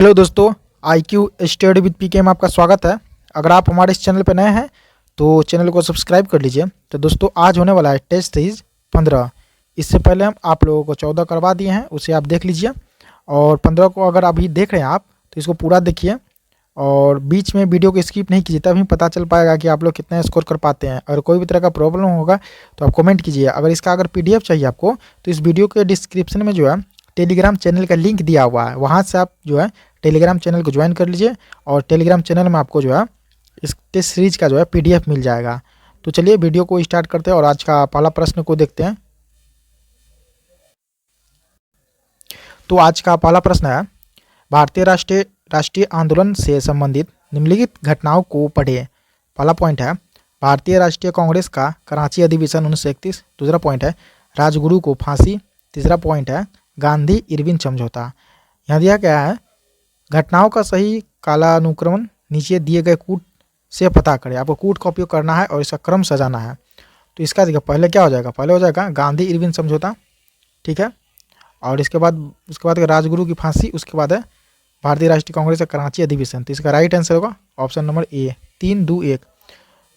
Hello दोस्तों, IQ study with पीके में आपका स्वागत है। अगर आप हमारे इस चैनल पर नए हैं तो चैनल को सब्सक्राइब कर लीजिए। तो दोस्तों, आज होने वाला है टेस्ट सीरीज 15। इससे पहले हम आप लोगों को 14 करवा दिए हैं, उसे आप देख लीजिए। और 15 को अगर अभी देख रहे हैं आप तो इसको पूरा देखिए और बीच में वीडियो को स्किप नहीं कीजिए, तभी पता चल पाएगा कि आप लोग कितना स्कोर कर पाते हैं। और कोई भी तरह का प्रॉब्लम होगा तो आप कमेंट कीजिए। अगर PDF चाहिए आपको तो इस वीडियो के डिस्क्रिप्शन में जो है टेलीग्राम चैनल का लिंक दिया हुआ है, वहाँ से आप जो है टेलीग्राम चैनल को ज्वाइन कर लीजिए। और टेलीग्राम चैनल में आपको जो है इस टेस्ट सीरीज का जो है PDF मिल जाएगा। तो चलिए वीडियो को स्टार्ट करते हैं और आज का पहला प्रश्न को देखते हैं। तो आज का पहला प्रश्न है, भारतीय राष्ट्रीय आंदोलन से संबंधित निम्नलिखित घटनाओं को पढ़िए। पहला पॉइंट है भारतीय राष्ट्रीय कांग्रेस का कराची अधिवेशन 1931। दूसरा पॉइंट है राजगुरु को फांसी। तीसरा पॉइंट है गांधी इरविन समझौता। यहाँ दिया गया है घटनाओं का सही कालानुक्रमण नीचे दिए गए कूट से पता करें। आपको कूट का उपयोग करना है और इसका क्रम सजाना है। तो इसका देखिए पहले क्या हो जाएगा, पहले हो जाएगा गांधी इरविन समझौता, ठीक है। और उसके बाद राजगुरु की फांसी, उसके बाद है भारतीय राष्ट्रीय कांग्रेस का कराची अधिवेशन। तो इसका राइट आंसर होगा ऑप्शन नंबर ए, 3-2-1।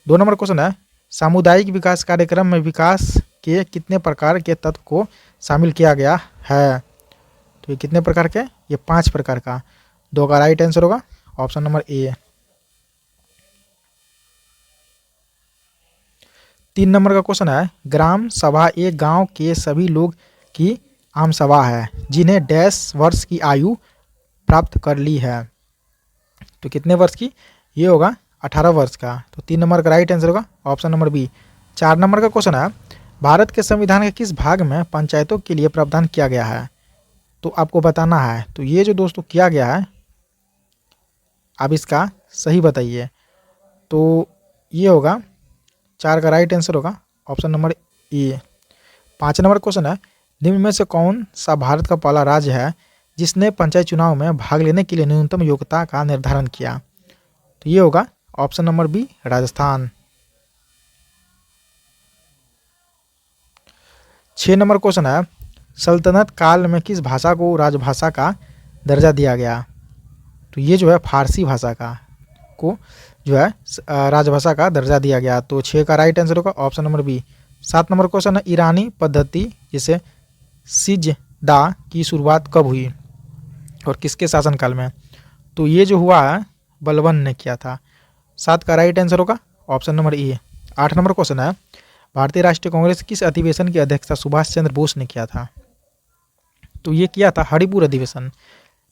2 नंबर क्वेश्चन है सामुदायिक विकास कार्यक्रम में विकास के कितने प्रकार के तत्व को शामिल किया गया है। तो ये कितने प्रकार के, ये 5 प्रकार का। 2 का राइट आंसर होगा ऑप्शन नंबर ए। 3 नंबर का क्वेश्चन है ग्राम सभा एक गांव के सभी लोग की आम सभा है जिन्हें डैश वर्ष की आयु प्राप्त कर ली है। तो कितने वर्ष की, ये होगा 18 वर्ष का। तो 3 नंबर का राइट आंसर होगा ऑप्शन नंबर बी। 4 नंबर का क्वेश्चन है भारत के संविधान के किस भाग में पंचायतों के लिए प्रावधान किया गया है। तो आपको बताना है। तो ये जो दोस्तों किया गया है, आप इसका सही बताइए। तो ये होगा 4 का राइट आंसर होगा ऑप्शन नंबर ए। 5 नंबर क्वेश्चन है निम्न में से कौन सा भारत का पहला राज्य है जिसने पंचायत चुनाव में भाग लेने के लिए न्यूनतम योग्यता का निर्धारण किया। तो ये होगा ऑप्शन नंबर बी, राजस्थान। 6 नंबर क्वेश्चन है सल्तनत काल में किस भाषा को राजभाषा का दर्जा दिया गया। तो ये जो है फारसी भाषा को जो है राजभाषा का दर्जा दिया गया। तो 6 का राइट आंसर होगा ऑप्शन नंबर बी। 7 नंबर क्वेश्चन है ईरानी पद्धति जिसे सिजदा की शुरुआत कब हुई और किसके शासनकाल में। तो ये जो हुआ है बलबन ने किया था। 7 का राइट आंसर होगा ऑप्शन नंबर ए। 8 नंबर क्वेश्चन है भारतीय राष्ट्रीय कांग्रेस किस अधिवेशन की अध्यक्षता सुभाष चंद्र बोस ने किया था। तो ये किया था हरिपुर अधिवेशन।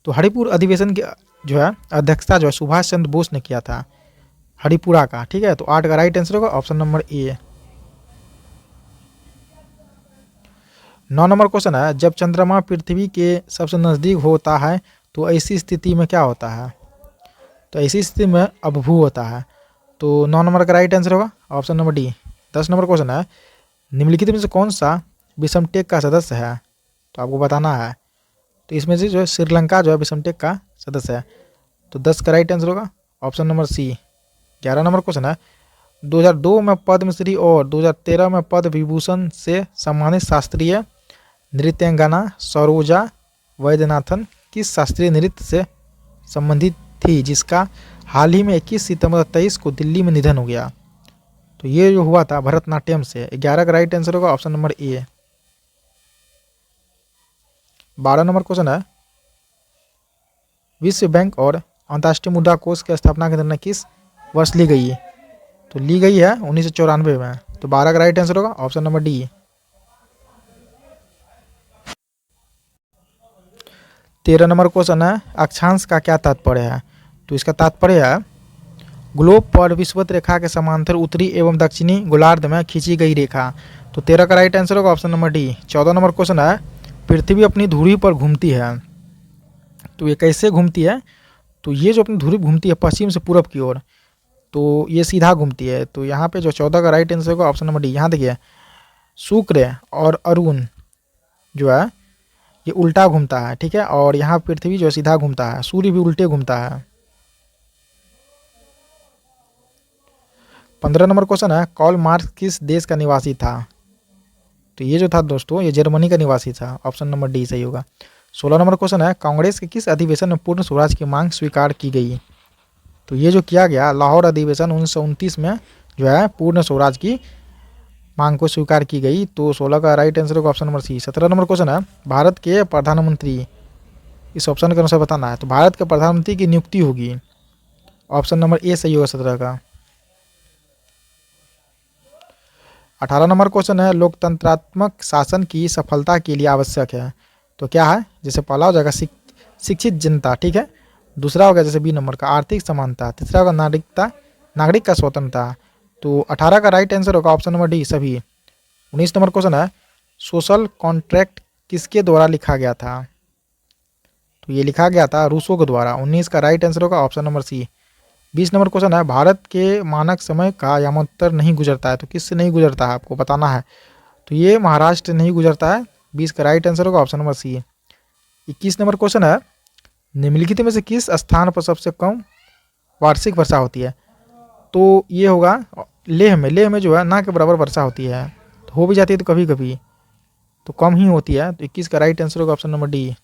तो हरिपुर अधिवेशन की जो है अध्यक्षता जो है सुभाष चंद्र बोस ने किया था, हरिपुरा का, ठीक है। तो 8 का राइट आंसर होगा ऑप्शन नंबर ए। 9 नंबर क्वेश्चन है जब चंद्रमा पृथ्वी के सबसे नज़दीक होता है तो ऐसी स्थिति में क्या होता है। तो ऐसी स्थिति में अपभू होता है। तो 9 नंबर का राइट आंसर होगा option number D. 10 number question है निम्नलिखित में से कौन सा विषमटेक का सदस्य है। तो आपको बताना है। तो इसमें से जो है श्रीलंका जो है विषमटेक का सदस्य है। तो 10 का राइट आंसर होगा ऑप्शन नंबर सी। 11 नंबर क्वेश्चन है 2002 में पद्मश्री और 2013 में पद्म विभूषण से सम्मानित शास्त्रीय नृत्यांगना सरोजा वैद्यनाथन किस शास्त्रीय नृत्य से संबंधित थी जिसका हाल ही में 21 सितंबर 2023 को दिल्ली में निधन हो गया। तो ये जो हुआ था भरतनाट्यम से। 11 का राइट आंसर होगा ऑप्शन नंबर ए। 12 नंबर क्वेश्चन है विश्व बैंक और अंतर्राष्ट्रीय मुद्रा कोष की स्थापना के निर्णय किस वर्ष ली गई है। तो ली गई है 1994 में। तो 12 का राइट आंसर होगा option number D. 13 number question है अक्षांश का क्या तात्पर्य है। तो इसका तात्पर्य है ग्लोब पर विषुवत रेखा के समांतर उत्तरी एवं दक्षिणी गोलार्ध में खींची गई रेखा। तो 13 का राइट आंसर होगा option number D. 14 number question है पृथ्वी अपनी धुरी पर घूमती है। तो ये कैसे घूमती है। तो ये जो अपनी धुरी घूमती है पश्चिम से पूरब की ओर, तो ये सीधा घूमती है। तो यहाँ पे जो 14 का राइट आंसर होगा ऑप्शन नंबर डी। यहाँ देखिए शुक्र और अरुण जो है ये उल्टा घूमता है, ठीक है। और यहाँ पृथ्वी जो सीधा घूमता है, सूर्य भी उल्टे घूमता है। 15 नंबर क्वेश्चन है कार्ल मार्क्स किस देश का निवासी था। तो ये जो था दोस्तों ये जर्मनी का निवासी था। ऑप्शन नंबर डी सही होगा। 16 नंबर क्वेश्चन है, कांग्रेस के किस अधिवेशन में पूर्ण स्वराज की मांग स्वीकार की गई? तो ये जो किया गया लाहौर अधिवेशन 1929 में जो है पूर्ण स्वराज की मांग को स्वीकार की गई। तो 16 का राइट आंसर होगा ऑप्शन नंबर सी। 17 नंबर क्वेश्चन है, भारत के प्रधानमंत्री, इस ऑप्शन के अनुसार बताना है। तो भारत के प्रधानमंत्री की नियुक्ति होगी, ऑप्शन नंबर ए सही होगा 17 का। 18 नंबर क्वेश्चन है, लोकतंत्रात्मक शासन की सफलता के लिए आवश्यक है। तो क्या है? जैसे पहला हो जाएगा शिक्षित जनता, ठीक है। दूसरा होगा जैसे बी नंबर का आर्थिक समानता। तीसरा होगा नागरिक का स्वतंत्रता। तो 18 का राइट आंसर होगा ऑप्शन नंबर डी सभी। 19 नंबर क्वेश्चन है, सोशल कॉन्ट्रैक्ट किसके द्वारा लिखा गया था? तो ये लिखा गया था रूसो के द्वारा। 19 का राइट आंसर होगा ऑप्शन नंबर सी। 20 नंबर क्वेश्चन है, भारत के मानक समय का यामोत्तर नहीं गुजरता है। तो किससे नहीं गुजरता है आपको बताना है। तो ये महाराष्ट्र नहीं गुजरता है। 20 का राइट आंसर होगा ऑप्शन नंबर सी। 21 नंबर क्वेश्चन है, निम्नलिखित में से किस स्थान पर सबसे कम वार्षिक वर्षा होती है? तो ये होगा लेह में। लेह में जो है ना के बराबर वर्षा होती है, तो हो भी जाती है तो कभी कभी तो कम ही होती है। तो 21 का राइट आंसर होगा option number D.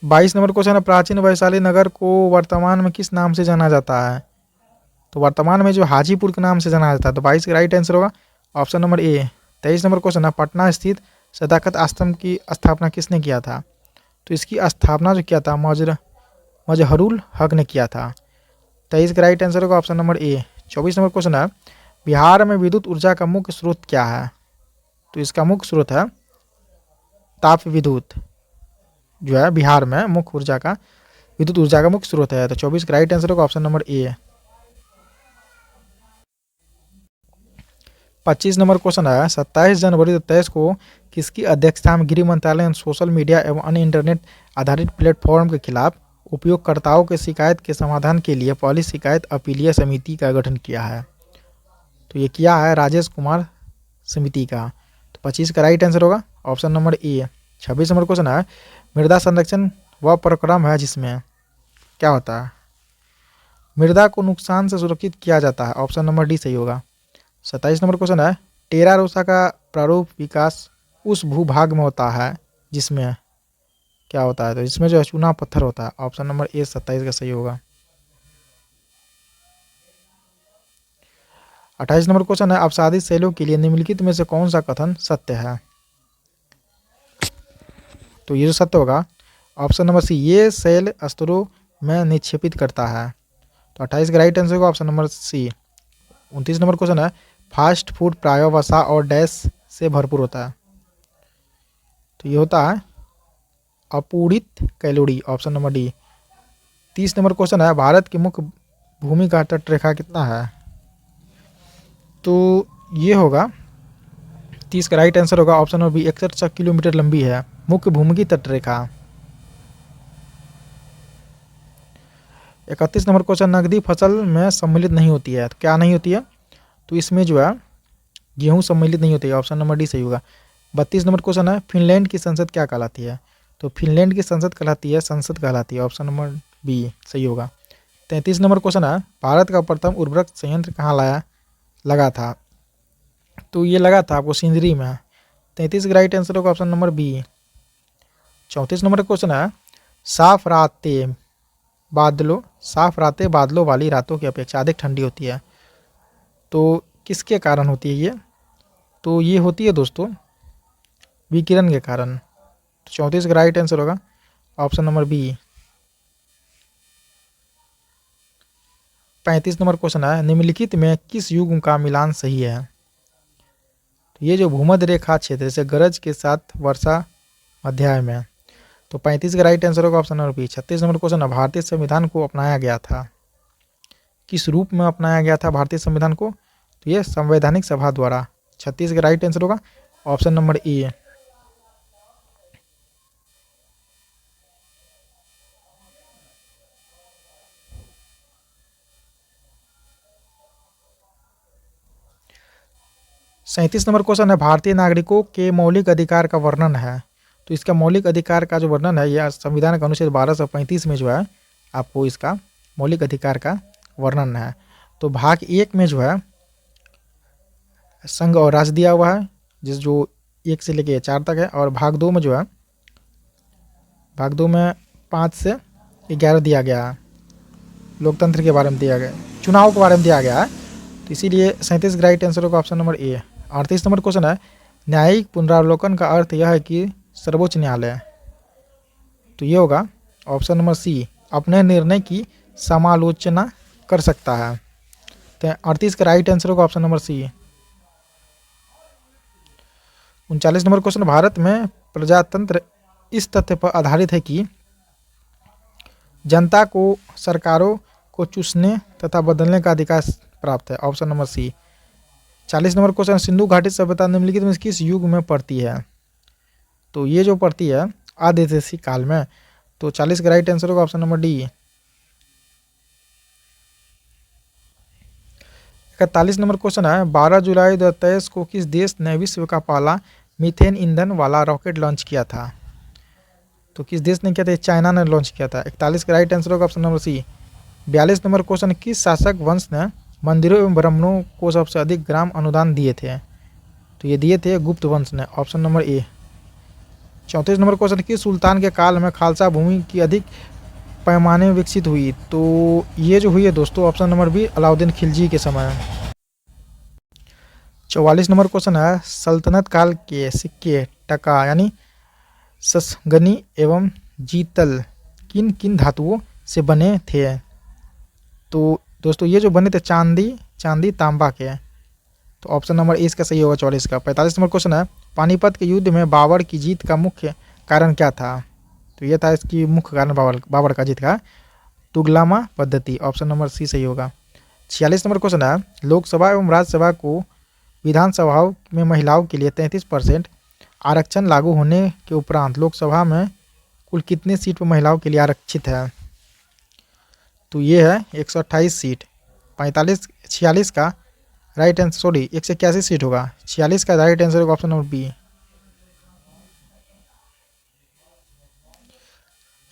22 number question है, प्राचीन वैशाली नगर को वर्तमान में किस नाम से जाना जाता है? तो वर्तमान में जो हाजीपुर के नाम से जाना जाता है। तो 22 का राइट आंसर होगा ऑप्शन नंबर ए। 23 नंबर क्वेश्चन है, पटना स्थित सदाकत आश्रम की स्थापना किसने किया था? तो इसकी स्थापना जो किया था मजहरुल हक ने किया था। 23 का राइट आंसर होगा ऑप्शन नंबर ए। 24 नंबर क्वेश्चन है, बिहार में विद्युत ऊर्जा का मुख्य स्रोत क्या है? तो इसका मुख्य स्रोत है ताप विद्युत, जो है बिहार में मुख्य ऊर्जा का विद्युत ऊर्जा का मुख्य स्रोत है। तो 24 का राइट आंसर होगा ऑप्शन नंबर ए। 25 नंबर क्वेश्चन है, 27 जनवरी 2023 को किसकी अध्यक्षता में गृह मंत्रालय ने सोशल मीडिया एवं अन्य इंटरनेट आधारित प्लेटफॉर्म के खिलाफ उपयोगकर्ताओं के शिकायत के समाधान के लिए पहली शिकायत अपीलीय समिति का गठन किया है? तो ये किया है राजेश कुमार समिति का। तो 25 का राइट आंसर होगा ऑप्शन नंबर ए। 26 नंबर क्वेश्चन है, मृदा संरक्षण वह प्रक्रम है जिसमें क्या होता है? मृदा को नुकसान से सुरक्षित किया जाता है, ऑप्शन नंबर डी सही होगा। 27 नंबर क्वेश्चन है, टेरा रोसा का प्रारूप विकास उस भूभाग में होता है जिसमें क्या होता है? तो इसमें जो है चूना पत्थर होता है, ऑप्शन नंबर ए 27 का सही होगा। 28 नंबर क्वेश्चन है, अवसादित सेलों के लिए निम्नलिखित में से कौन सा कथन सत्य है? तो ये जो सत्य होगा ऑप्शन नंबर सी, ये सेल स्तरों में निक्षेपित करता है। तो 28 का राइट आंसर होगा ऑप्शन नंबर सी। 29 नंबर क्वेश्चन है, फास्ट फूड प्राय वसा और डैश से भरपूर होता है। तो ये होता है अपूरित calorie, option number D. 30 number question है, भारत की मुख्य भूमि का तटरेखा कितना है? तो ये होगा 30 का राइट आंसर होगा ऑप्शन नंबर बी, 61 किलोमीटर लंबी है मुख्य भूमि की तटरेखा। 31 नंबर क्वेश्चन, नकदी फसल में सम्मिलित नहीं होती है। तो क्या नहीं होती है? तो इसमें जो है गेहूं सम्मिलित नहीं होती है, ऑप्शन नंबर डी सही होगा। 32 नंबर क्वेश्चन है, फिनलैंड की संसद क्या कहलाती है? तो फिनलैंड की संसद कहलाती है संसद कहलाती है, ऑप्शन नंबर बी सही होगा। 33 नंबर क्वेश्चन है, भारत का प्रथम उर्वरक संयंत्र कहाँ लगा था? तो ये लगा था आपको सिंदरी में। 33 का राइट आंसर होगा ऑप्शन नंबर बी। 34 नंबर क्वेश्चन है, साफ रातें बादलों वाली रातों की अपेक्षा अधिक ठंडी होती है। तो किसके कारण होती है ये? तो ये होती है दोस्तों विकिरण के कारण। तो 34 का राइट आंसर होगा ऑप्शन नंबर बी। 35 नंबर क्वेश्चन है, निम्नलिखित में किस युग का मिलान सही है? तो ये जो भूमध्य रेखा क्षेत्र जैसे गरज के साथ वर्षा अध्याय में। तो 35 का राइट आंसर होगा ऑप्शन नंबर बी। 36 नंबर क्वेश्चन है, भारतीय संविधान को अपनाया गया था, किस रूप में अपनाया गया था भारतीय संविधान को? तो ये संवैधानिक सभा द्वारा। 36 का राइट आंसर होगा ऑप्शन नंबर ए। सैंतीस नंबर क्वेश्चन है, भारतीय नागरिकों के मौलिक अधिकार का वर्णन है। तो इसका मौलिक अधिकार का जो वर्णन है यह संविधान का अनुच्छेद 1235 में जो है आपको इसका मौलिक अधिकार का वर्णन है। तो भाग 1 में जो है संघ और राज्य दिया हुआ है, जिस जो 1 से लेके 4 तक है, और भाग 2 में जो है, भाग 2 में 5 से 11 दिया गया है, लोकतंत्र के बारे में दिया गया है, चुनाव के बारे में दिया गया है। तो इसीलिए 37 का राइट आंसर होगा ऑप्शन नंबर ए। 38 नंबर क्वेश्चन है, न्यायिक पुनरावलोकन का अर्थ यह है कि सर्वोच्च न्यायालय, तो ये होगा ऑप्शन नंबर सी, अपने निर्णय की समालोचना कर सकता है। तो 38 का राइट आंसर होगा ऑप्शन नंबर सी। 39 नंबर क्वेश्चन, भारत में प्रजातंत्र इस तथ्य पर आधारित है कि जनता को सरकारों को चुनने तथा बदलने का अधिकार प्राप्त है, ऑप्शन नंबर सी। 40 नंबर क्वेश्चन, सिंधु घाटी सभ्यता निम्नलिखित में किस युग में पड़ती है? तो ये जो पड़ती है आदिदेशी काल में। तो 40 का राइट आंसर होगा option number D. 41 number question है, 12 जुलाई 2023 को किस देश ने विश्व का पहला मीथेन ईंधन वाला रॉकेट लॉन्च किया था? तो किस देश ने किया था? चाइना ने लॉन्च किया था। 41 का राइट आंसर होगा ऑप्शन नंबर सी। 42 नंबर क्वेश्चन, किस शासक वंश ने मंदिरों एवं ब्राह्मणों को सबसे अधिक ग्राम अनुदान दिए थे? तो ये दिए थे गुप्त वंश ने, ऑप्शन नंबर ए। 34 नंबर क्वेश्चन, किस सुल्तान के काल में खालसा भूमि की अधिक पैमाने में विकसित हुई? तो ये जो हुई है दोस्तों, option number B, Alauddin Khilji के समय। 44 नंबर क्वेश्चन है, सल्तनत काल के सिक्के टका यानी ससगनी एवं जीतल किन किन धातुओं से बने थे? तो दोस्तों ये जो बने थे चांदी तांबा के। तो ऑप्शन नंबर ए इसका सही होगा 44 का। 45 नंबर क्वेश्चन है, पानीपत के युद्ध में बाबर की जीत का मुख्य कारण क्या था? तो ये था इसकी मुख्य कारण बाबर का जीत का तुगलमा पद्धति, ऑप्शन नंबर सी सही होगा। 46 नंबर क्वेश्चन है, लोकसभा एवं राज्यसभा को विधानसभाओं में महिलाओं के लिए 33% आरक्षण लागू होने के उपरांत लोकसभा में कुल कितनी सीट पर महिलाओं के लिए आरक्षित है? तो ये है 128 सीट। 46 का राइट आंसर, सॉरी 181 सीट होगा। 46 का राइट आंसर होगा ऑप्शन नंबर बी।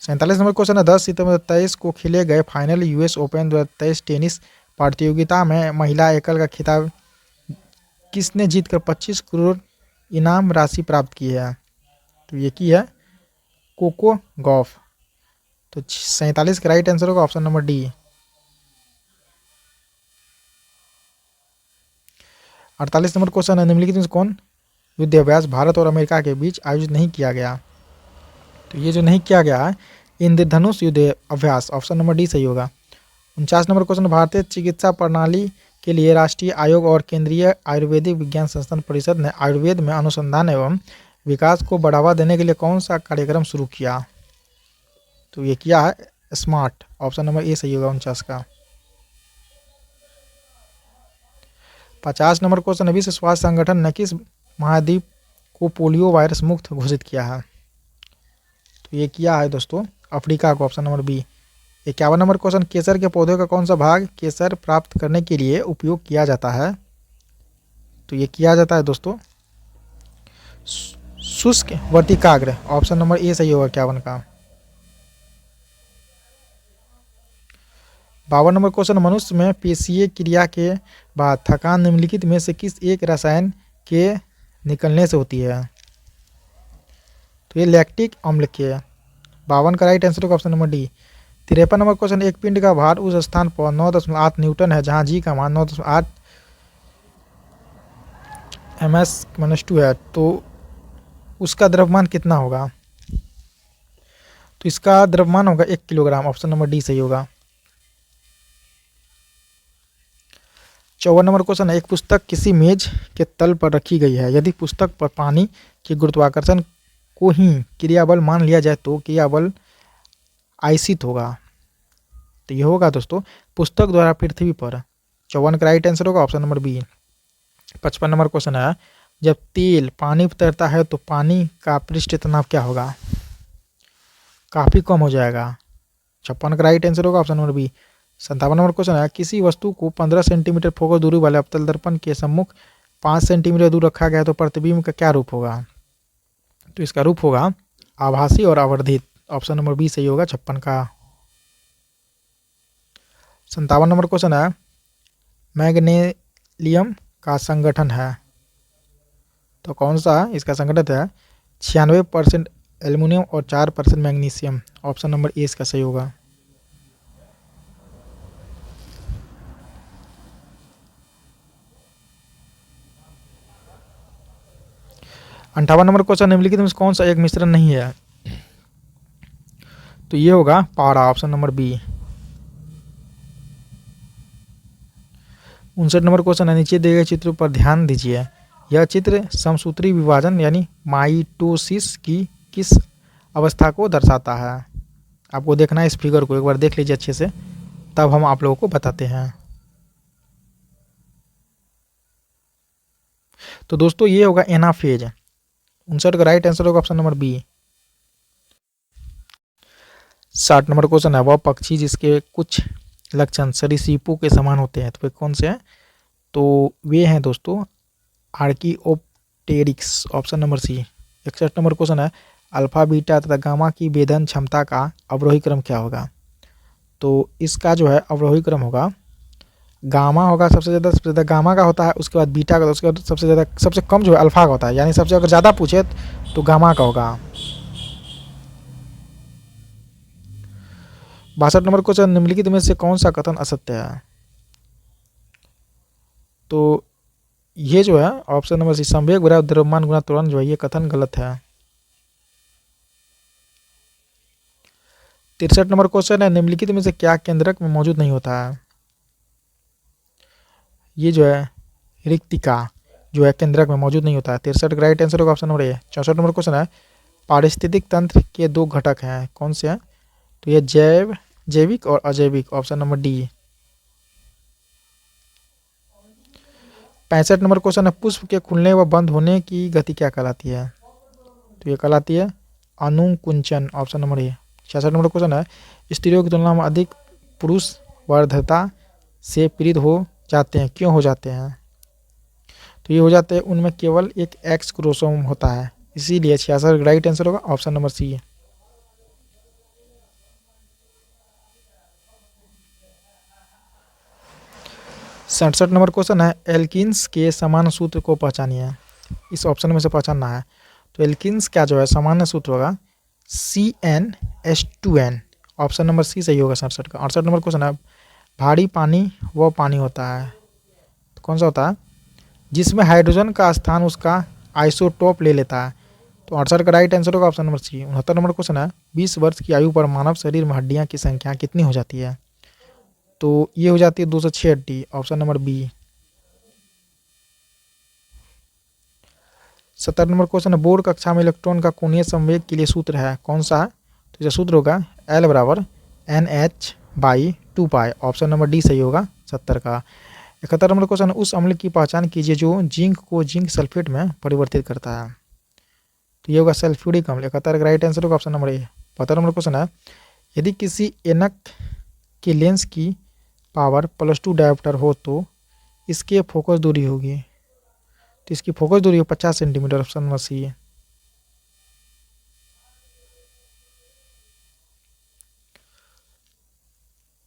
47 नंबर क्वेश्चन है, 10 सितंबर 2023 को खेले गए फाइनल यूएस ओपन 2023 टेनिस प्रतियोगिता में महिला एकल का खिताब किसने जीतकर 25 करोड़ इनाम राशि प्राप्त की है? तो ये की है कोको गॉफ। तो 47 का राइट आंसर होगा option number D. 48 number question है, निम्नलिखित में से कौन युद्धाभ्यास भारत और अमेरिका के बीच आयोजित नहीं किया गया? तो ये जो नहीं किया गया है इंद्रधनुष युद्ध अभ्यास, ऑप्शन नंबर डी सही होगा। 49 नंबर क्वेश्चन, भारतीय चिकित्सा प्रणाली के लिए राष्ट्रीय आयोग और केंद्रीय आयुर्वेदिक विज्ञान संस्थान परिषद ने आयुर्वेद में अनुसंधान एवं विकास को बढ़ावा देने के लिए कौन सा कार्यक्रम शुरू किया? तो ये किया है स्मार्ट, ऑप्शन नंबर ए सही होगा 49 का। 50 नंबर क्वेश्चन, विश्व स्वास्थ्य संगठन ने किस महाद्वीप को पोलियो वायरस मुक्त घोषित किया है? तो ये किया है दोस्तों अफ्रीका को, option number B. 51 number question, केसर के पौधे का कौन सा भाग केसर प्राप्त करने के लिए उपयोग किया जाता है? तो ये किया जाता है दोस्तों शुष्क वर्तिकाग्र, ऑप्शन नंबर ए सही होगा 51 का। 52 नंबर क्वेश्चन, मनुष्य में पेशीय क्रिया के बाद थकान निम्नलिखित में से किस एक रसायन के निकलने से होती है? तो ये लैक्टिक अम्ल के। 52 का राइट आंसर होगा option number D. 53 number question, एक पिंड का भार उस स्थान पर 9.8 न्यूटन है जहां जी का मान 9.8 ms-2 है, तो उसका द्रव्यमान कितना होगा? तो इसका द्रव्यमान होगा 1 किलोग्राम, ऑप्शन नंबर डी सही होगा। 54 नंबर क्वेश्चन है, एक पुस्तक किसी मेज के तल पर रखी गई है, यदि पुस्तक पर पानी के गुरुत्वाकर्षण को ही क्रियाबल मान लिया जाए तो क्रियाबल आयसित होगा। तो ये होगा दोस्तों पुस्तक द्वारा पृथ्वी पर। 54 का राइट आंसर होगा ऑप्शन नंबर बी। 55 नंबर क्वेश्चन है, जब तेल पानी पर तैरता है तो पानी का पृष्ठ तनाव क्या होगा? काफ़ी कम हो जाएगा। 56 का राइट आंसर होगा ऑप्शन नंबर बी। 57 नंबर क्वेश्चन है, किसी वस्तु को 15 सेंटीमीटर फोकस दूरी वाले अवतल दर्पण के सम्मुख 5 सेंटीमीटर दूर रखा गया तो प्रतिबिंब का क्या रूप होगा? तो इसका रूप होगा आभासी और आवर्धित, ऑप्शन नंबर बी सही होगा 56 का। 57 नंबर क्वेश्चन है, मैग्नेलियम का संगठन है, तो कौन सा इसका संघटक है? 96% एल्युमिनियम और 4% मैग्नीशियम। ऑप्शन नंबर ए इसका सही होगा। 58 नंबर क्वेश्चन, निम्नलिखित में से कौन सा एक मिश्रण नहीं है? तो ये होगा पारा, ऑप्शन नंबर बी। 59 नंबर क्वेश्चन है, नीचे दिए गए चित्र पर ध्यान दीजिए। यह चित्र समसूत्री विभाजन यानी माइटोसिस की किस अवस्था को दर्शाता है? आपको देखना है इस फिगर को, एक बार देख लीजिए अच्छे से, तब हम आप लोगों को बताते हैं। तो दोस्तों ये होगा एनाफेज। 59 का राइट आंसर होगा ऑप्शन नंबर बी। 60 नंबर क्वेश्चन है, वह पक्षी जिसके कुछ लक्षण सरीसृपों के समान होते हैं, तो वे कौन से हैं? तो वे हैं दोस्तों आर्कियोप्टेरिक्स, ऑप्शन नंबर सी। 61 नंबर क्वेश्चन है, अल्फा बीटा तथा गामा की वेधन क्षमता का अवरोही क्रम क्या होगा? तो इसका जो है अवरोही क्रम होगा, गामा होगा सबसे ज़्यादा गामा का होता है, उसके बाद बीटा का, उसके बाद सबसे कम जो है अल्फा का होता है, यानी सबसे अगर ज़्यादा पूछे तो गामा का होगा। 62 नंबर क्वेश्चन, निम्नलिखित में से कौन सा कथन असत्य है? तो ये जो है ऑप्शन नंबर सी, संवेग बराबर द्रव्यमान गुना त्वरण, जो है ये कथन गलत है। 63 नंबर क्वेश्चन है, निम्नलिखित में से क्या केंद्रक में मौजूद नहीं होता है? ये जो है रिक्तिका जो है केंद्रक में मौजूद नहीं होता है। 63 का राइट आंसर होगा ऑप्शन नंबर ए। 64 नंबर क्वेश्चन है, पारिस्थितिक तंत्र के दो घटक हैं, कौन से हैं? तो ये जैविक और अजैविक, option number D. 65 number question है, पुष्प के खुलने व बंद होने की गति क्या कहलाती है? तो ये कहलाती है अनुकुंचन, option number A. 66 number question है, स्त्रियों की तुलना में अधिक पुरुष वर्धता से पीड़ित हो जाते हैं, क्यों हो जाते हैं? तो ये हो जाते हैं, उनमें केवल एक एक्स क्रोमोसोम होता है, इसीलिए। 66 राइट आंसर होगा ऑप्शन नंबर सी। 67 नंबर क्वेश्चन है, एल्किन्स के समान सूत्र को पहचानिए। इस ऑप्शन में से पहचानना है। तो एल्किन्स का जो है सामान्य सूत्र होगा CnH2n, ऑप्शन नंबर सी सही होगा 67 का। 68 नंबर क्वेश्चन है, भारी पानी वह पानी होता है, तो कौन सा होता है? जिसमें हाइड्रोजन का स्थान उसका आइसोटोप ले लेता है। तो 68 का राइट आंसर होगा ऑप्शन नंबर सी। 69 नंबर क्वेश्चन है, 20 वर्ष की आयु पर मानव शरीर में हड्डियां की संख्या कितनी हो जाती है? तो ये हो जाती है 206 हड्डी, ऑप्शन नंबर बी। 70 नंबर क्वेश्चन है, बोर्ड कक्षा में इलेक्ट्रॉन का कोणीय संवेग के लिए सूत्र है, कौन सा है? तो इसका सूत्र होगा L बराबर NH/2π, ऑप्शन नंबर डी सही होगा 70 का। 71 नंबर क्वेश्चन, उस अम्ल की पहचान कीजिए जो जिंक को जिंक सल्फेट में परिवर्तित करता है। तो ये होगा सल्फ्यूरिक अम्ल। 71 का राइट आंसर होगा ऑप्शन नंबर ए। 72 नंबर क्वेश्चन है, यदि किसी एनक के लेंस की पावर +2 डायोप्टर हो तो इसके फोकस दूरी होगी, तो इसकी फोकस दूरी 50 सेंटीमीटर, ऑप्शन नंबर सी है।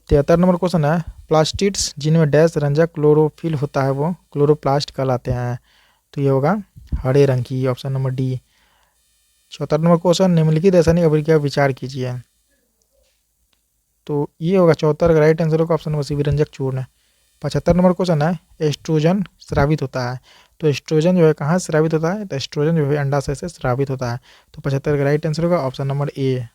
73 नंबर क्वेश्चन है, प्लास्टिड्स जिनमें डैश रंजक क्लोरोफिल होता है वो क्लोरोप्लास्ट कहलाते हैं, तो ये होगा हरे रंग की, option number D. 74 number question, निम्नलिखित रासायनिक अभिक्रिया पर विचार कीजिए। तो ये होगा 74 का राइट आंसर होगा ऑप्शन नंबर सी, विरंजक चूर्ण। 75 नंबर क्वेश्चन है, एस्ट्रोजन स्रावित होता है, तो एस्ट्रोजन जो है कहाँ से स्रावित होता है? तो एस्ट्रोजन जो है अंडाशय से स्रावित होता है। तो 75 का राइट आंसर होगा ऑप्शन नंबर ए।